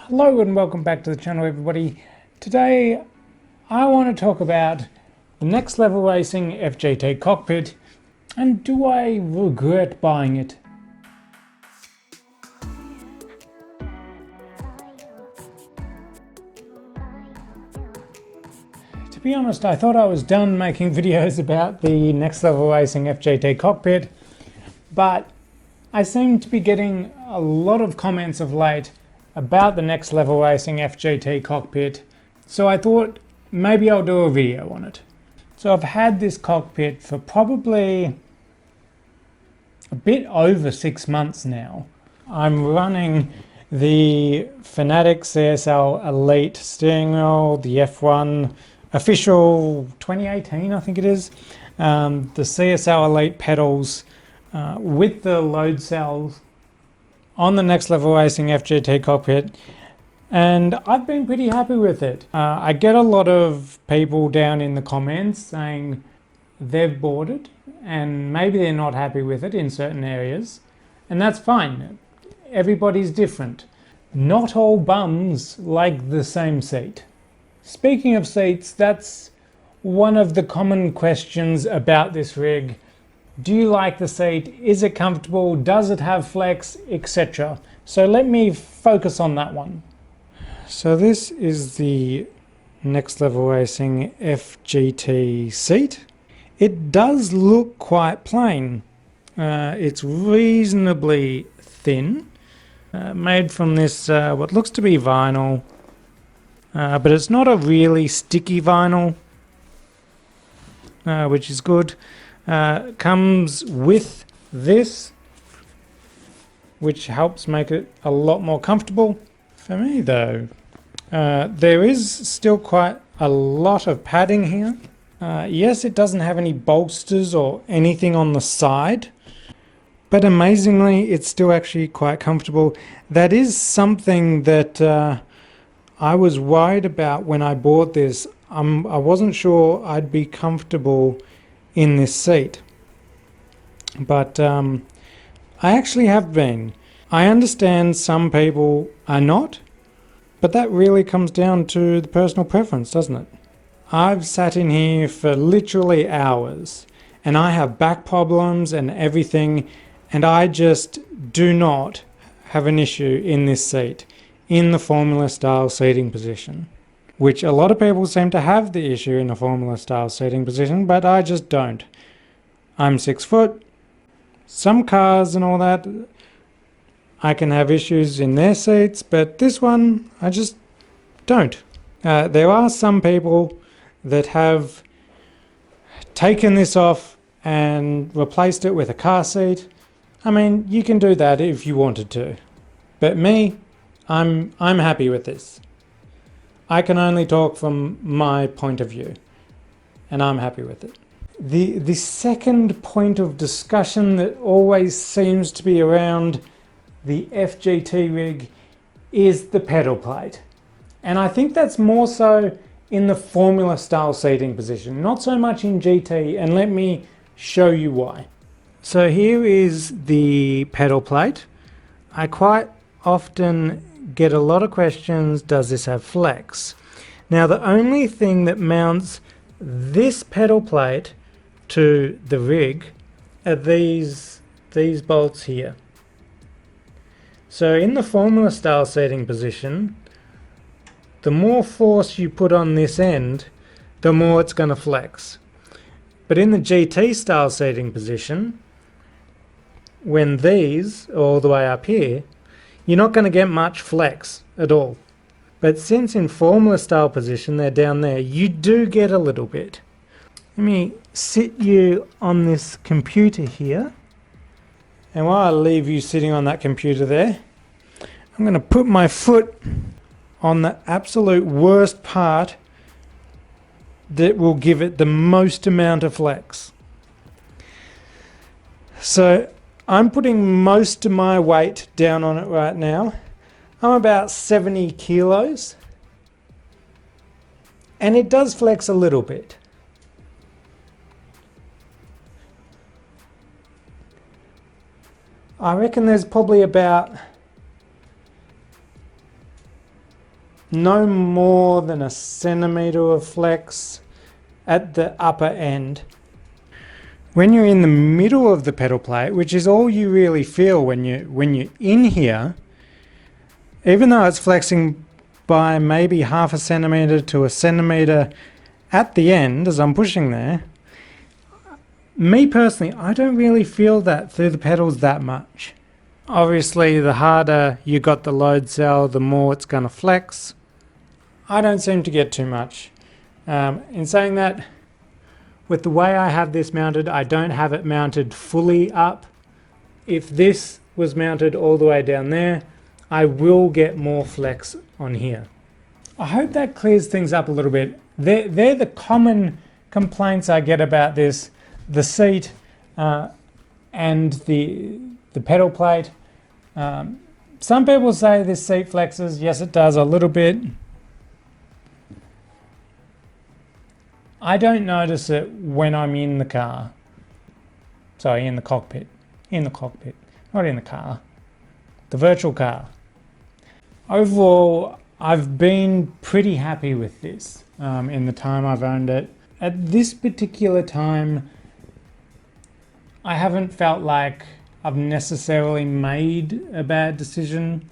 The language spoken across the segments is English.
Hello and welcome back to the channel, everybody. Today I want to talk about the Next Level Racing FGT cockpit and do I regret buying it? To be honest, I thought I was done making videos about the Next Level Racing FGT cockpit, but I seem to be getting a lot of comments of late about the Next Level Racing FGT cockpit, so I thought maybe I'll do a video on it. So I've had this cockpit for probably a bit over 6 months now. I'm running the Fanatic CSL Elite steering wheel, the F1 official 2018 I think it is, the CSL Elite pedals with the load cells on the Next Level Racing FGT cockpit, and I've been pretty happy with it. I get a lot of people down in the comments saying they've bought it and maybe they're not happy with it in certain areas, and that's fine. Everybody's different. Not all bums like the same seat. Speaking of seats, that's one of the common questions about this rig. Do you like the seat? Is it comfortable? Does it have flex? Etc. So let me focus on that one. So this is the Next Level Racing FGT seat. It does look quite plain. It's reasonably thin, made from this what looks to be vinyl, but it's not a really sticky vinyl, which is good. Comes with this, which helps make it a lot more comfortable. For me though, there is still quite a lot of padding here. Yes, it doesn't have any bolsters or anything on the side, but amazingly it's still actually quite comfortable. That is something that I was worried about when I bought this. I wasn't sure I'd be comfortable in this seat, but I actually have been. I understand some people are not, but that really comes down to the personal preference, doesn't it? I've sat in here for literally hours and I have back problems and everything, and I just do not have an issue in this seat, in the Formula style seating position, which a lot of people seem to have the issue in the Formula style seating position, but I just don't. I'm 6 foot. Some cars and all that, I can have issues in their seats, but this one, I just don't. There are some people that have taken this off and replaced it with a car seat. I mean, you can do that if you wanted to, but me, I'm happy with this. I can only talk from my point of view, and I'm happy with it. The second point of discussion that always seems to be around the FGT rig is the pedal plate. And I think that's more so in the Formula style seating position, not so much in GT, and let me show you why. So here is the pedal plate. I quite often get a lot of questions, does this have flex? Now the only thing that mounts this pedal plate to the rig are these bolts here. So in the Formula style seating position, the more force you put on this end, the more it's going to flex. But in the GT style seating position, when these are all the way up here, you're not going to get much flex at all. But since in Formula style position they're down there, you do get a little bit. Let me sit you on this computer here, and while I leave you sitting on that computer there, I'm going to put my foot on the absolute worst part that will give it the most amount of flex. So I'm putting most of my weight down on it right now. I'm about 70 kilos, and it does flex a little bit. I reckon there's probably about no more than a centimetre of flex at the upper end. When you're in the middle of the pedal plate, which is all you really feel when you're in here, even though it's flexing by maybe half a centimetre to a centimetre at the end as I'm pushing there, me personally, I don't really feel that through the pedals that much. Obviously, the harder you got the load cell, the more it's going to flex. I don't seem to get too much. In saying that, with the way I have this mounted, I don't have it mounted fully up. If this was mounted all the way down there, I will get more flex on here. I hope that clears things up a little bit. They're the common complaints I get about this, the seat and the pedal plate. Some people say this seat flexes. Yes, it does a little bit. I don't notice it when I'm in the car. Sorry, in the cockpit. In the cockpit, not in the car. The virtual car. Overall, I've been pretty happy with this in the time I've owned it. At this particular time, I haven't felt like I've necessarily made a bad decision.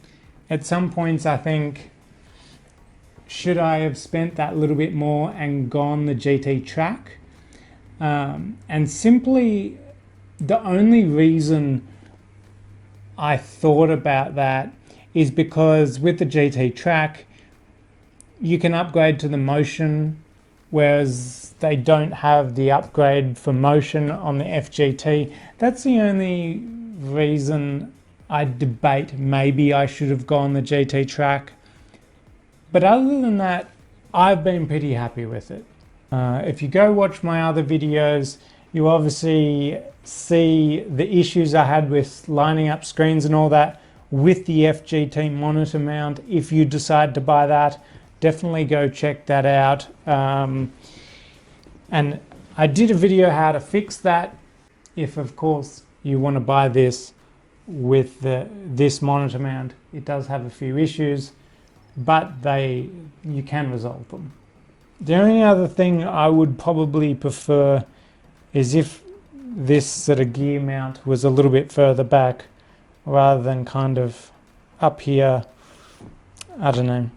At some points, I think, should I have spent that little bit more and gone the GT track? And simply, the only reason I thought about that is because with the GT track, you can upgrade to the motion, whereas they don't have the upgrade for motion on the FGT. That's the only reason I debate maybe I should have gone the GT track. But other than that, I've been pretty happy with it. If you go watch my other videos, you obviously see the issues I had with lining up screens and all that with the FGT monitor mount. If you decide to buy that, definitely go check that out. And I did a video how to fix that if, of course, you want to buy this with this monitor mount. It does have a few issues, but you can resolve them. The only other thing I would probably prefer is if this sort of gear mount was a little bit further back rather than kind of up here. I don't know.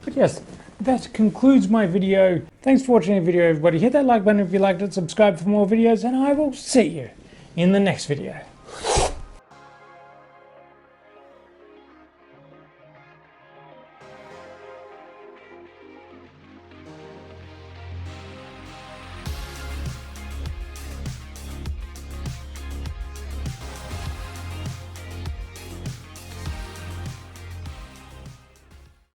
But yes, that concludes my video. Thanks for watching the video, everybody. Hit that like button if you liked it, subscribe for more videos, and I will see you in the next video.